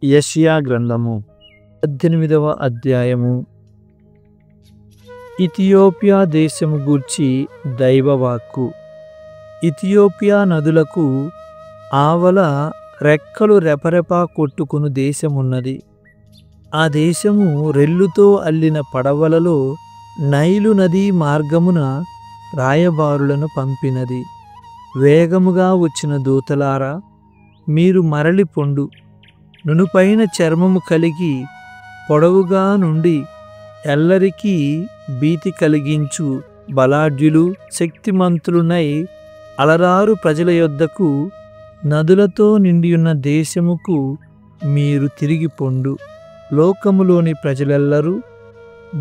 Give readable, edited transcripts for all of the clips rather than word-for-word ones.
యెషయా గ్రంథము 18వ అధ్యాయము. ఇథియోపియా దేశము గూర్చి దైవవాక్కు. ఇథియోపియా నదులకు ఆవల రెక్కలు రెపరెపా కొట్టుకుని దేశమున్నది. ఆ దేశము రెల్లుతో అల్లిన పడవలలో నైలు నదీ మార్గమున రాయబారులను పంపినది. వేగముగా వచ్చిన దూతలారా, మీరు మరలి పొండు. నునుపైన చర్మము కలిగి పొడవుగా నుండి ఎల్లరికీ భీతి కలిగించు బలాఢ్యులు శక్తిమంతులునై అలరారు ప్రజల యొద్దకు, నదులతో నిండియున్న దేశముకు మీరు తిరిగి పొండు. లోకములోని ప్రజలెల్లరూ,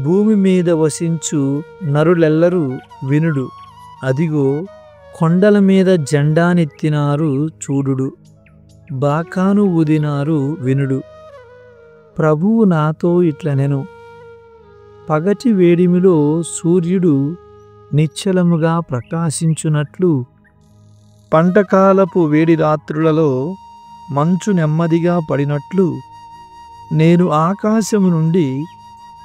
భూమి మీద వసించు నరులెల్లరూ వినుడు. అదిగో, కొండల మీద జెండానెత్తినారు చూడుడు, బాకాను ఊదినారు వినుడు. ప్రభువు నాతో ఇట్లనెను, పగటి వేడిమిలో సూర్యుడు నిశ్చలముగా ప్రకాశించున్నట్లు, పంటకాలపు వేడి రాత్రులలో మంచు నెమ్మదిగా పడినట్లు, నేను ఆకాశము నుండి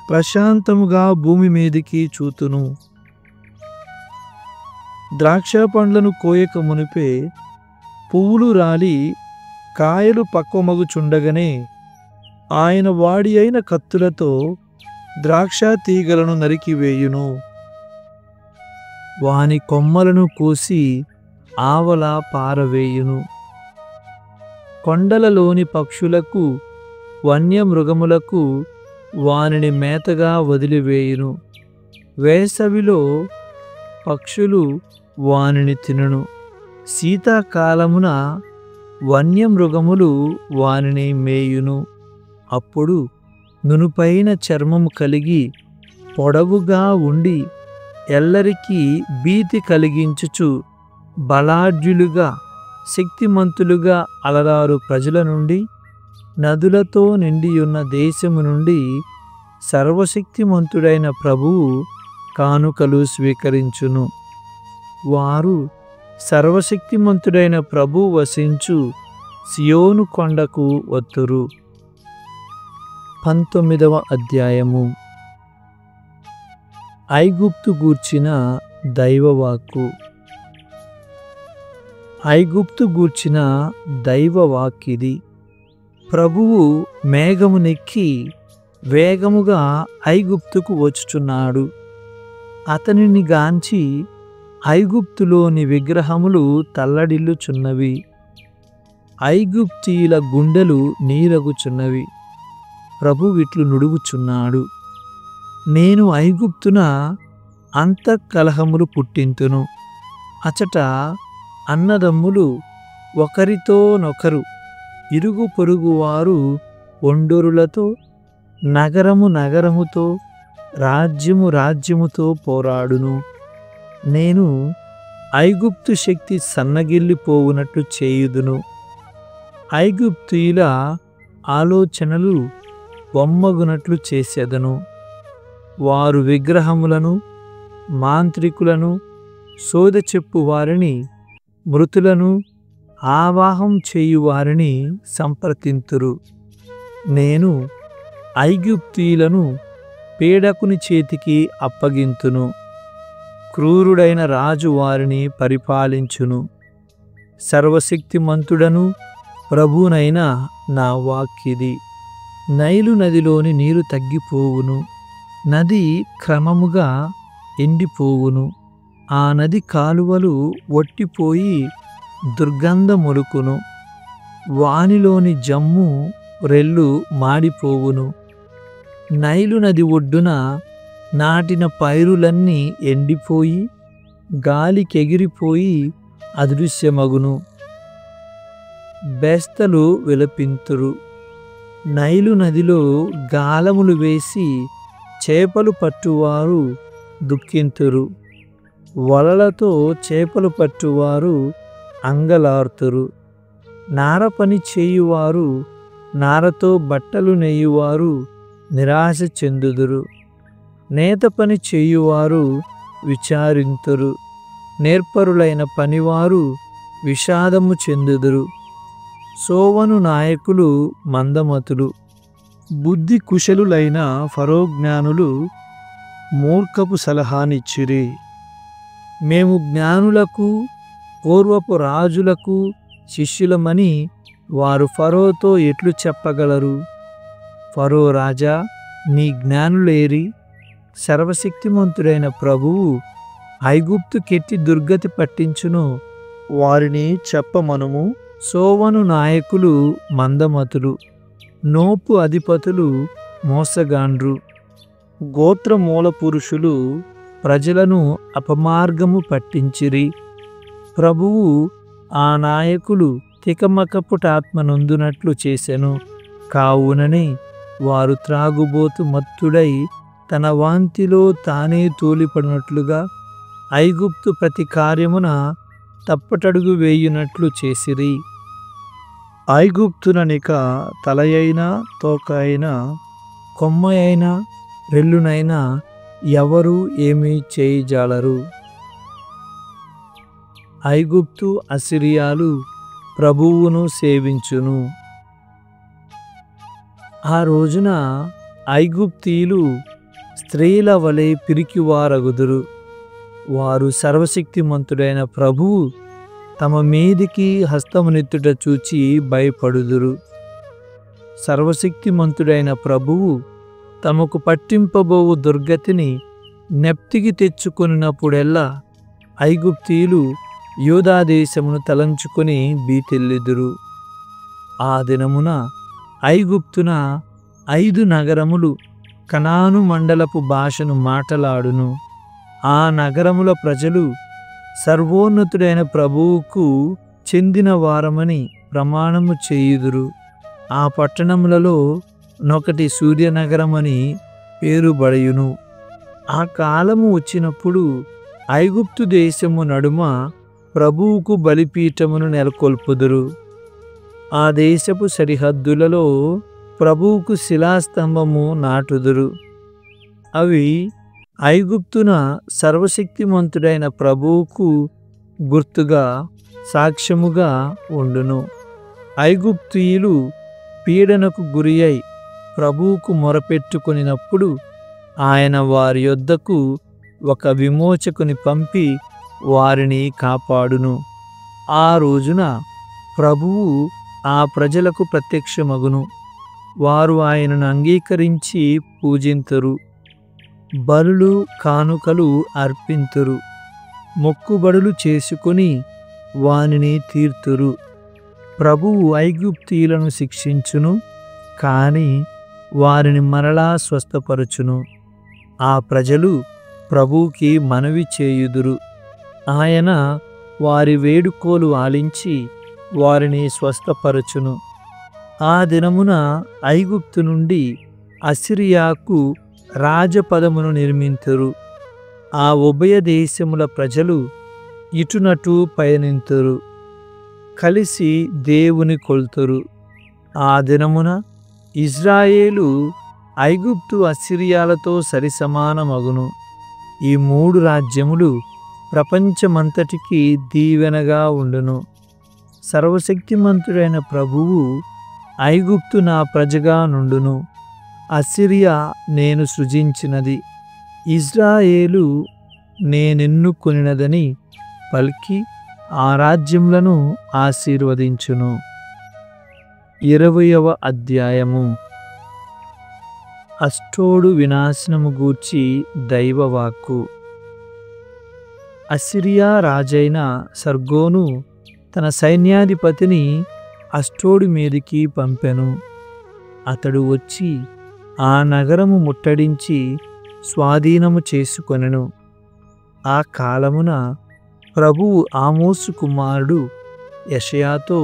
ప్రశాంతముగా భూమి మీదికి చూతును. ద్రాక్ష పండ్లను కోయక మునిపే పువ్వులు రాలి కాయలు పక్వమగుచుండగనే ఆయన వాడి అయిన కత్తులతో ద్రాక్ష తీగలను నరికివేయును. వాని కొమ్మలను కోసి ఆవల పారవేయును. కొండలలోని పక్షులకు వన్యమృగములకు వానిని మేతగా వదిలివేయును. వేసవిలో పక్షులు వానిని తినును. శీతాకాలమున వన్యమృగములు వానిని మేయును. అప్పుడు నునుపైన చర్మము కలిగి పొడవుగా ఉండి ఎల్లరికీ భీతి కలిగించుచు బలాఢ్యులుగా శక్తిమంతులుగా అలరారు ప్రజల నుండి, నదులతో నిండియున్న దేశము నుండి సర్వశక్తిమంతుడైన ప్రభువు కానుకలు స్వీకరించును. వారు సర్వశక్తిమంతుడైన ప్రభువు వసించు సియోను కొండకు వత్తురు. 19వ అధ్యాయము. ఐగుప్తు గూర్చిన దైవవాక్కు. ఐగుప్తు గూర్చిన దైవవాక్కిది. ప్రభువు మేఘమునెక్కి వేగముగా ఐగుప్తుకు వచ్చుచున్నాడు. అతనిని గాంచి ఐగుప్తులోని విగ్రహములు తల్లడిల్లుచున్నవి. ఐగుప్తీయుల గుండెలు నీరగుచున్నవి. ప్రభువిట్లు నుడువుచున్నాడు, నేను ఐగుప్తున అంతఃకలహములు పుట్టింతును. అచట అన్నదమ్ములు ఒకరితోనొకరు, ఇరుగు పొరుగువారు ఒండొరులతో, నగరము నగరముతో, రాజ్యము రాజ్యముతో పోరాడును. నేను ఐగుప్తు శక్తి సన్నగిల్లిపోవునట్లు చేయుదును. ఐగుప్తీయుల ఆలోచనలు బొమ్మగునట్లు చేసేదను. వారు విగ్రహములను, మాంత్రికులను, సోద చెప్పు వారిని, మృతులను, ఆవాహం చేయువారిని సంప్రదింతురు. నేను ఐగుప్తీయులను పీడకుని చేతికి అప్పగింతును. క్రూరుడైన రాజు వారిని పరిపాలించును. సర్వశక్తిమంతుడను ప్రభువునైన నా వాక్కిది. నైలు నదిలోని నీరు తగ్గిపోవును. నది క్రమముగా ఎండిపోవును. ఆ నది కాలువలు ఒట్టిపోయి దుర్గంధమొలుకును. వానిలోని జమ్ము రెల్లు మాడిపోవును. నైలు నది ఒడ్డున నాటిన పైరులన్నీ ఎండిపోయి గాలికెగిరిపోయి అదృశ్యమగును. బెస్తలు విలపింతురు. నైలు నదిలో గాలములు వేసి చేపలు పట్టువారు దుఃఖింతురు. వలలతో చేపలు పట్టువారు అంగలార్తురు. నార పని చేయువారు, నారతో బట్టలు నేయువారు నిరాశ చెందుదురు. నేత పని చేయువారు విచారింతురు. నేర్పరులైన పనివారు విషాదము చెందుదురు. సోవను నాయకులు మందమతులు, బుద్ధి కుశలులైన ఫరో జ్ఞానులు మూర్ఖపు సలహానిచ్చిరి. మేము జ్ఞానులకు పూర్వపు రాజులకు శిష్యులమని వారు ఫరోతో ఎట్లు చెప్పగలరు? ఫరో రాజా, నీ జ్ఞానులేరి? సర్వశక్తిమంతుడైన ప్రభువు ఐగుప్తుకెట్టి దుర్గతి పట్టించును, వారిని చెప్పమనుము. సోవను నాయకులు మందమతులు, నోపు అధిపతులు మోసగాండ్రు, గోత్ర మూల పురుషులు ప్రజలను అపమార్గము పట్టించిరి. ప్రభువు ఆ నాయకులు తికమకపుటాత్మనొందునట్లు చేసెను. కావుననే వారు త్రాగుబోతు మత్తుడై తన వాంతిలో తానే తూలిపడినట్లుగా ఐగుప్తు ప్రతి కార్యమున తప్పటడుగు వేయునట్లు చేసిరి. ఐగుప్తుననిక తలయైనా తోక అయినా కొమ్మ అయినా రెల్లునైనా ఎవరు ఏమీ చేయజాలరు. ఐగుప్తు అసిరియాలు ప్రభువును సేవించును. ఆ రోజున ఐగుప్తీయులు స్త్రీల వలె పిరికివారగుదురు. వారు సర్వశక్తిమంతుడైన ప్రభువు తమ మీదికి హస్తమునెత్తుట చూచి భయపడుదురు. సర్వశక్తిమంతుడైన ప్రభువు తమకు పట్టింపబోవు దుర్గతిని నెప్తికి తెచ్చుకొనినప్పుడెల్లా ఐగుప్తీయులు యూదాదేశమును తలంచుకొని బీతెల్లిదురు. ఆ దినమున ఐగుప్తున 5 నగరములు కనాను మండలపు భాషను మాటలాడును. ఆ నగరముల ప్రజలు సర్వోన్నతుడైన ప్రభువుకు చెందిన వారమని ప్రమాణము చేయుదురు. ఆ పట్టణములలో నొకటి సూర్యనగరమని పేరుబడయును. ఆ కాలము వచ్చినప్పుడు ఐగుప్తు దేశము నడుమ ప్రభువుకు బలిపీఠమును నెలకొల్పుదురు. ఆ దేశపు సరిహద్దులలో ప్రభువుకు శిలాస్తంభము నాటుదురు. అవి ఐగుప్తున సర్వశక్తిమంతుడైన ప్రభువుకు గుర్తుగా సాక్ష్యముగా ఉండును. ఐగుప్తీయులు పీడనకు గురి అయి ప్రభువుకు మొరపెట్టుకొనినప్పుడు ఆయన వారి యొద్దకు ఒక విమోచకుని పంపి వారిని కాపాడును. ఆ రోజున ప్రభువు ఆ ప్రజలకు ప్రత్యక్షమగును. వారు ఆయనను అంగీకరించి పూజింతురు. బలులు కానుకలు అర్పింతురు. మొక్కుబడులు చేసుకొని వానిని తీర్తురు. ప్రభువు ఐగుప్తీయులను శిక్షించును, కాని వారిని మరలా స్వస్థపరచును. ఆ ప్రజలు ప్రభువుకి మనవి చేయుదురు. ఆయన వారి వేడుకోలు ఆలించి వారిని స్వస్థపరచును. ఆ దినమున ఐగుప్తు నుండి అసిరియాకు రాజపదమును నిర్మింతురు. ఆ ఉభయ దేశముల ప్రజలు ఇటునటు పయనింతురు, కలిసి దేవుని కొల్తురు. ఆ దినమున ఇజ్రాయేలు ఐగుప్తు అసిరియాలతో సరిసమానమగును. ఈ 3 రాజ్యములు ప్రపంచమంతటికి దీవెనగా ఉండును. సర్వశక్తిమంతుడైన ప్రభువు ఐగుప్తు నా ప్రజగా నుండును. అసిరియా నేను సృజించినది, ఇజ్రాయేలు నేనెన్నుకొనినదని పలికి ఆ రాజ్యములను ఆశీర్వదించును. 20వ అధ్యాయము. అష్టోడు వినాశనము గూర్చి దైవవాక్కు. అసిరియా రాజైన సర్గోను తన సైన్యాధిపతిని అష్టోడు మీదికి పంపెను. అతడు వచ్చి ఆ నగరము ముట్టడించి స్వాధీనము చేసుకొనెను. ఆ కాలమున ప్రభువు ఆమోసు కుమారుడు యెషయాతో,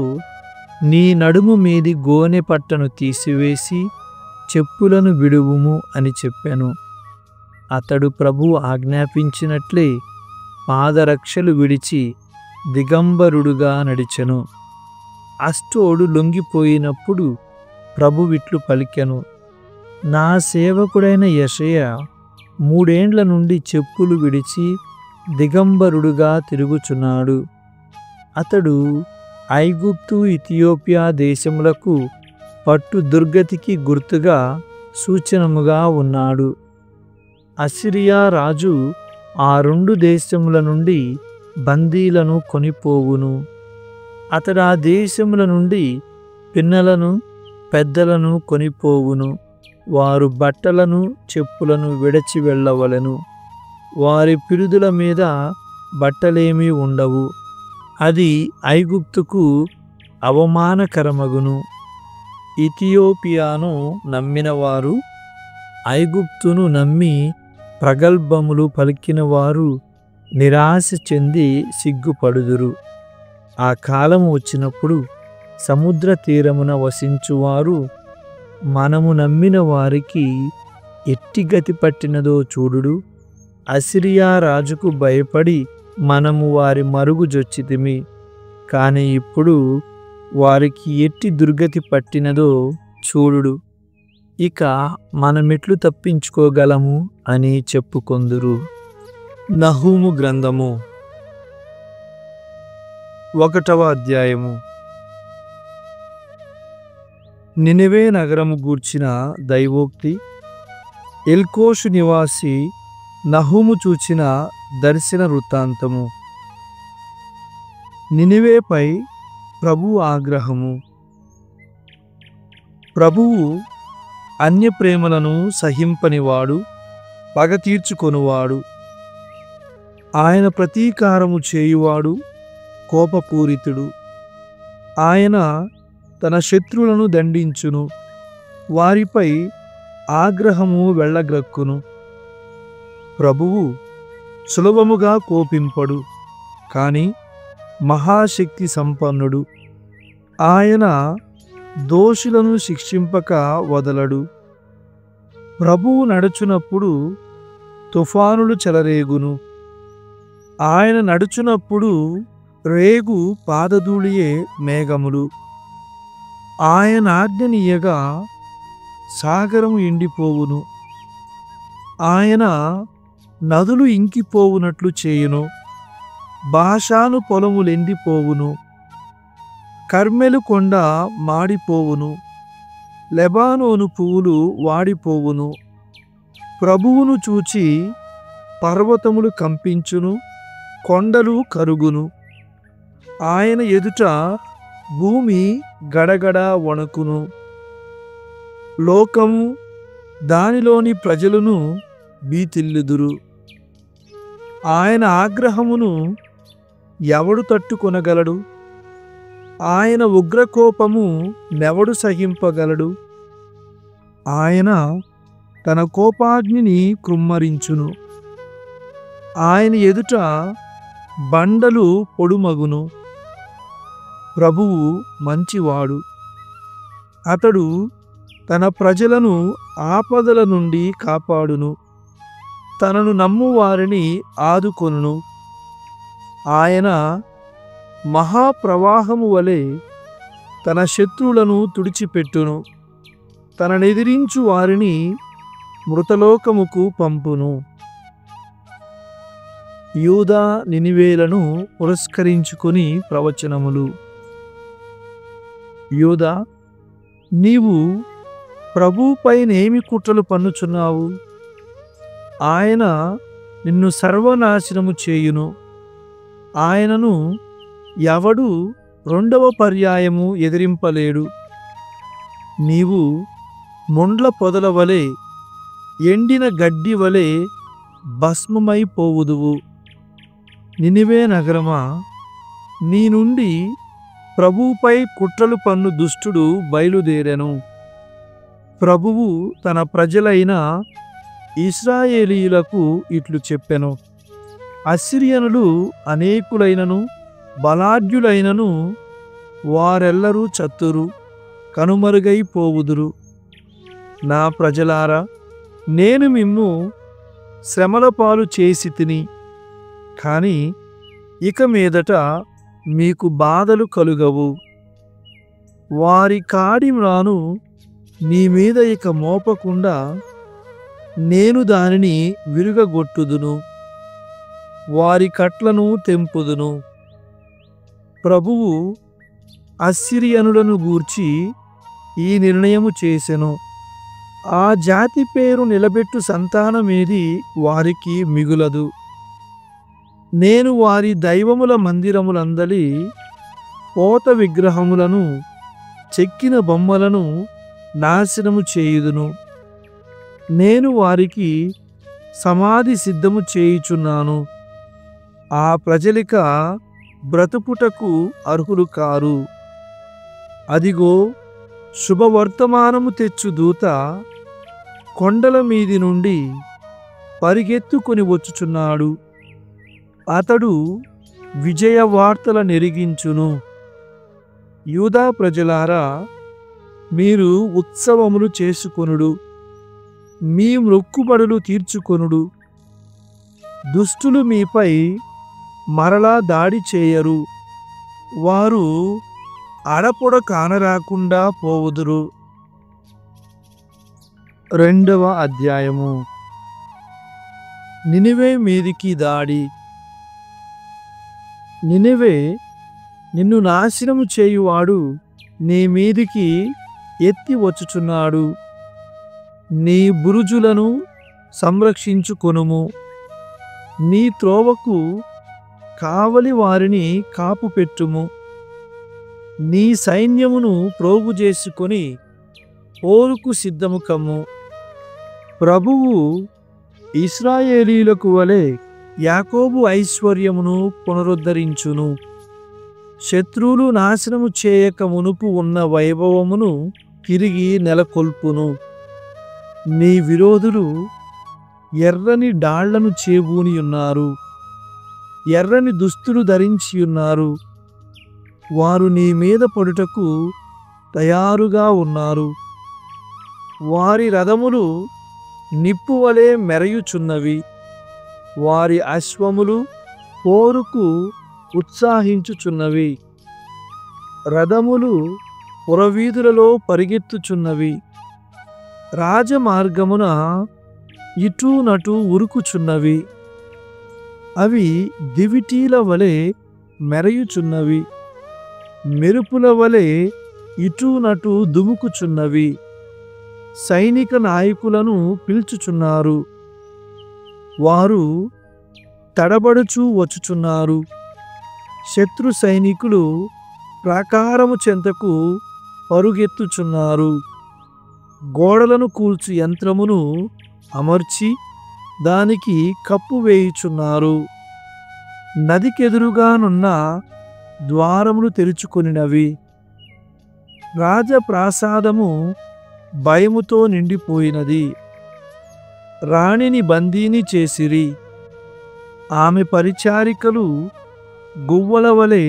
నీ నడుము మీది గోనె పట్టను తీసివేసి చెప్పులను విడువుము అని చెప్పెను. అతడు ప్రభువు ఆజ్ఞాపించినట్లే పాదరక్షలు విడిచి దిగంబరుడుగా నడిచెను. అష్టోడు లొంగిపోయినప్పుడు ప్రభువిట్లు పలికెను, నా సేవకుడైన యెషయా 3 ఏండ్ల నుండి చెప్పులు విడిచి దిగంబరుడుగా తిరుగుచున్నాడు. అతడు ఐగుప్తు ఇథియోపియా దేశములకు పట్టు దుర్గతికి గుర్తుగా సూచనముగా ఉన్నాడు. అసిరియా రాజు ఆ రెండు దేశముల నుండి బందీలను కొనిపోవును. అతడు ఆ దేశముల నుండి పిన్నలను పెద్దలను కొనిపోవును. వారు బట్టలను చెప్పులను విడచి వెళ్ళవలెను. వారి పిరుదుల మీద బట్టలేమీ ఉండవు. అది ఐగుప్తుకు అవమానకరమగును. ఇథియోపియాను నమ్మినవారు ఐగుప్తును నమ్మి ప్రగల్భములు పలికిన వారు నిరాశ చెంది సిగ్గుపడుదురు. ఆ కాలము వచ్చినప్పుడు సముద్ర తీరమున వసించువారు మనము నమ్మిన వారికి ఎట్టి గతి పట్టినదో చూడుడు. అసిరియా రాజుకు భయపడి మనము వారి మరుగుజొచ్చితిమి. కాని ఇప్పుడు వారికి ఎట్టి దుర్గతి పట్టినదో చూడుడు. ఇక మనమెట్లు తప్పించుకోగలము అని చెప్పుకొందురు. నహూము గ్రంథము 1వ అధ్యాయము. నినెవే నగరము గూర్చిన దైవోక్తి. ఎల్కోషు నివాసి నహూము చూచిన దర్శన వృత్తాంతము. నినెవేపై ప్రభువు ఆగ్రహము. ప్రభువు అన్యప్రేమలను సహింపనివాడు, పగ తీర్చుకొనువాడు. ఆయన ప్రతీకారము చేయువాడు, కోపపూరితుడు. ఆయన తన శత్రువులను దండించును, వారిపై ఆగ్రహము వెళ్ళగ్రక్కును. ప్రభువు సులభముగా కోపింపడు, కాని మహాశక్తి సంపన్నుడు. ఆయన దోషులను శిక్షింపక వదలడు. ప్రభువు నడుచునప్పుడు తుఫానులు చెలరేగును. ఆయన నడుచునప్పుడు రేగు పాదధూళియే మేఘములు. ఆయన ఆజ్ఞనీయగా సాగరము ఎండిపోవును. ఆయన నదులు ఇంకిపోవునట్లు చేయును. బాషాను పొలములెండిపోవును. కర్మెలు కొండ మాడిపోవును. లెబానోను పువ్వులు వాడిపోవును. ప్రభువును చూచి పర్వతములు కంపించును, కొండలు కరుగును. ఆయన ఎదుట భూమి గడగడ వణకును. లోకము దానిలోని ప్రజలను భీతిల్లుదురు. ఆయన ఆగ్రహమును ఎవడు తట్టుకొనగలడు? ఆయన ఉగ్రకోపము నెవడు సహింపగలడు? ఆయన తన కోపాగ్నిని కృమ్మరించును. ఆయన ఎదుట బండలు పొడుమగును. ప్రభువు మంచివాడు. అతడు తన ప్రజలను ఆపదల నుండి కాపాడును. తనను నమ్మువారిని ఆదుకొనును. ఆయన మహాప్రవాహము వలె తన శత్రువులను తుడిచిపెట్టును. తననెదిరించు వారిని మృతలోకముకు పంపును. యూదా నినివేలను పురస్కరించుకొని ప్రవచనములు. యూదా, నీవు ప్రభువుపైనేమి కుట్రలు పన్నుచున్నావు? ఆయన నిన్ను సర్వనాశనము చేయును. ఆయనను ఎవడు రెండవ పర్యాయము ఎదిరింపలేడు. నీవు ముండ్ల పొదల వలె, ఎండిన గడ్డి వలె భస్మమైపోవుదువు. నినివే నగరమా, నీ నుండి ప్రభువుపై కుట్రలు పన్ను దుష్టుడు బయలుదేరెను. ప్రభువు తన ప్రజలైన ఇశ్రాయేలీయులకు ఇట్లు చెప్పెను. అసిరియనులు అనేకులైనను బలాఢ్యులైనను వారెల్లరూ చత్తురు, కనుమరుగైపోవుదురు. నా ప్రజలారా, నేను మిమ్ము శ్రమల పాలు చేసి తిని, కాని ఇక మీదట మీకు బాధలు కలుగవు. వారి కాడి మ్రాను నీ మీద ఇక మోపకుండా నేను దానిని విరుగగొట్టుదును. వారి కట్లను తెంపుదును. ప్రభువు అస్సిరియనులను గూర్చి ఈ నిర్ణయము చేసెను. ఆ జాతి పేరు నిలబెట్టు సంతానమేది వారికి మిగులదు. నేను వారి దైవముల మందిరములందలి పోత విగ్రహములను చెక్కిన బొమ్మలను నాశనము చేయుదును. నేను వారికి సమాధి సిద్ధము చేయుచున్నాను. ఆ ప్రజలిక బ్రతుకుటకు అర్హులు కారు. అదిగో, శుభవర్తమానము తెచ్చు దూత కొండల మీది నుండి పరిగెత్తుకొని వచ్చుచున్నాడు. అతడు విజయ వార్తల నెరిగించును. యూదా ప్రజలారా, మీరు ఉత్సవములు చేసుకొనుడు, మీ మొక్కుబడులు తీర్చుకొనుడు. దుష్టులు మీపై మరలా దాడి చేయరు. వారు అడపొడ కానరాకుండా పోవుదురు. 2వ అధ్యాయము. నినివే మీదికి దాడి. నినివే, నిన్ను నాశనము చేయువాడు నీ మీదికి ఎత్తి వచ్చుచున్నాడు. నీ బురుజులను సంరక్షించుకొనుము. నీ త్రోవకు కావలి వారిని కాపుపెట్టుము. నీ సైన్యమును ప్రోగు చేసుకొని పోరుకు సిద్ధము కమ్ము. ప్రభువు ఇశ్రాయేలీలకు వలె యాకోబు ఐశ్వర్యమును పునరుద్ధరించును. శత్రువులు నాశనము చేయక మునుపు ఉన్న వైభవమును తిరిగి నెలకొల్పును. నీ విరోధులు ఎర్రని డాళ్లను చేబూనియున్నారు. ఎర్రని దుస్తులు ధరించియున్నారు. వారు నీ మీద పడుటకు తయారుగా ఉన్నారు. వారి రథములు నిప్పువలే మెరయుచున్నవి. వారి అశ్వములు పోరుకు ఉత్సాహించుచున్నవి. రథములు పురవీధులలో పరిగెత్తుచున్నవి. రాజమార్గమున ఇటూ నటు ఉరుకుచున్నవి. అవి దివిటీల వలె మెరయుచున్నవి. మెరుపుల వలె ఇటూ నటు దుముకుచున్నవి. సైనిక నాయకులను పిలుచుచున్నారు. వారు తడబడుచూ వచ్చుచున్నారు. శత్రు సైనికులు ప్రాకారము చెంతకు పరుగెత్తుచున్నారు. గోడలను కూల్చు యంత్రమును అమర్చి దానికి కప్పు వేయుచున్నారు. నదికెదురుగానున్న ద్వారములు తెరుచుకొనినవి. రాజప్రాసాదము భయముతో నిండిపోయినది. రాణిని బందీని చేసిరి. ఆమె పరిచారికలు గువ్వల వలె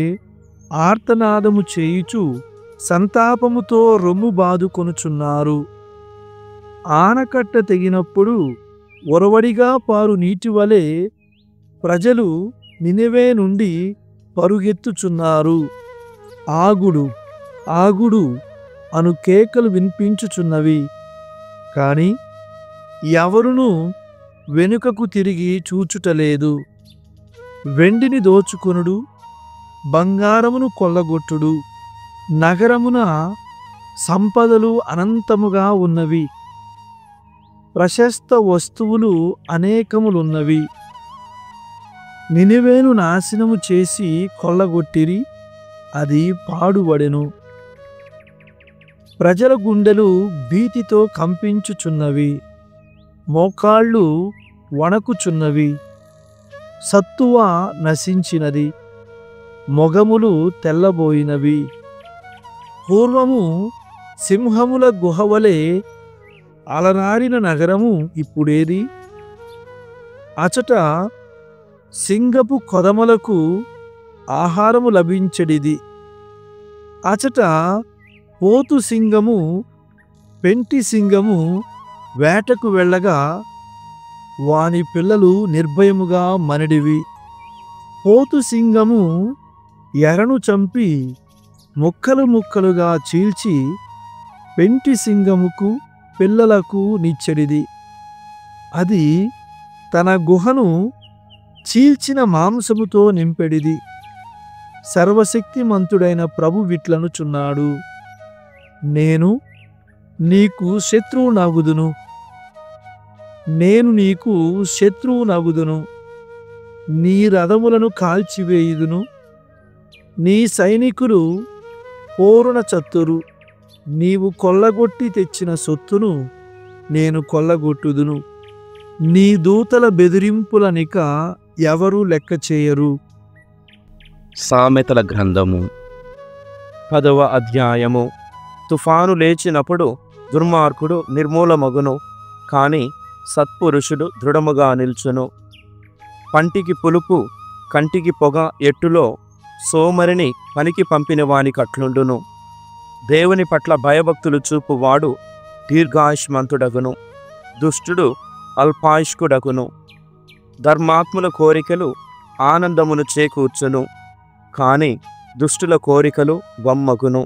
ఆర్తనాదము చేయుచు సంతాపముతో రొమ్ము బాదుకొనుచున్నారు. ఆనకట్ట తెగినప్పుడు ఒరవడిగా పారు నీటి వలె ప్రజలు నినెవే నుండి పరుగెత్తుచున్నారు. ఆగుడు, ఆగుడు అను కేకలు వినిపించుచున్నవి. కాని ఎవరునూ వెనుకకు తిరిగి చూచుటలేదు. వెండిని దోచుకొనుడు, బంగారమును కొల్లగొట్టుడు. నగరమున సంపదలు అనంతముగా ఉన్నవి. ప్రశస్త వస్తువులు అనేకములున్నవి. నినివేను నాశనము చేసి కొల్లగొట్టిరి. అది పాడుబడెను. ప్రజల గుండెలు భీతితో కంపించుచున్నవి. మోకాళ్ళు వణకుచున్నవి. సత్తువ నశించినది. మొగములు తెల్లబోయినవి. పూర్వము సింహముల గుహవలే అలనారిన నగరము ఇప్పుడేది? అచట సింగపు కొదమలకు ఆహారము లభించడిది. అచట పోతు సింగము, పెంటి సింగము వేటకు వెళ్ళగా వాని పిల్లలు నిర్భయముగా మనిడివి. పోతు సింగము ఎరను చంపి ముక్కలు ముక్కలుగా చీల్చి పెంటి సింగముకు పిల్లలకు నిచ్చెడిది. అది తన గుహను చీల్చిన మాంసముతో నింపెడిది. సర్వశక్తిమంతుడైన ప్రభు విట్లనుచున్నాడు. నేను నీకు శత్రువునగుదును, నేను నీకు శత్రువునగుదును. నీ రథములను కాల్చివేయుదును, నీ సైనికులు పోరున చత్తురు. నీవు కొల్లగొట్టి తెచ్చిన సొత్తును నేను కొల్లగొట్టుదును. నీ దూతల బెదిరింపులనిక ఎవరూ లెక్క చేయరు. సామెతల గ్రంథము 10వ అధ్యాయము. తుఫాను లేచినప్పుడు దుర్మార్గుడు నిర్మూలమగును, కాని సత్పురుషుడు దృఢముగా నిల్చును. పంటికి పులుపు కంటికి పొగ ఎట్టులో సోమరిని పనికి పంపిన వానికట్లుండును. దేవుని పట్ల భయభక్తులు చూపువాడు దీర్ఘాయుష్మంతుడగును, దుష్టుడు అల్పాయుష్కుడగును. ధర్మాత్ముల కోరికలు ఆనందమును చేకూర్చును, కాని దుష్టుల కోరికలు వమ్మగును.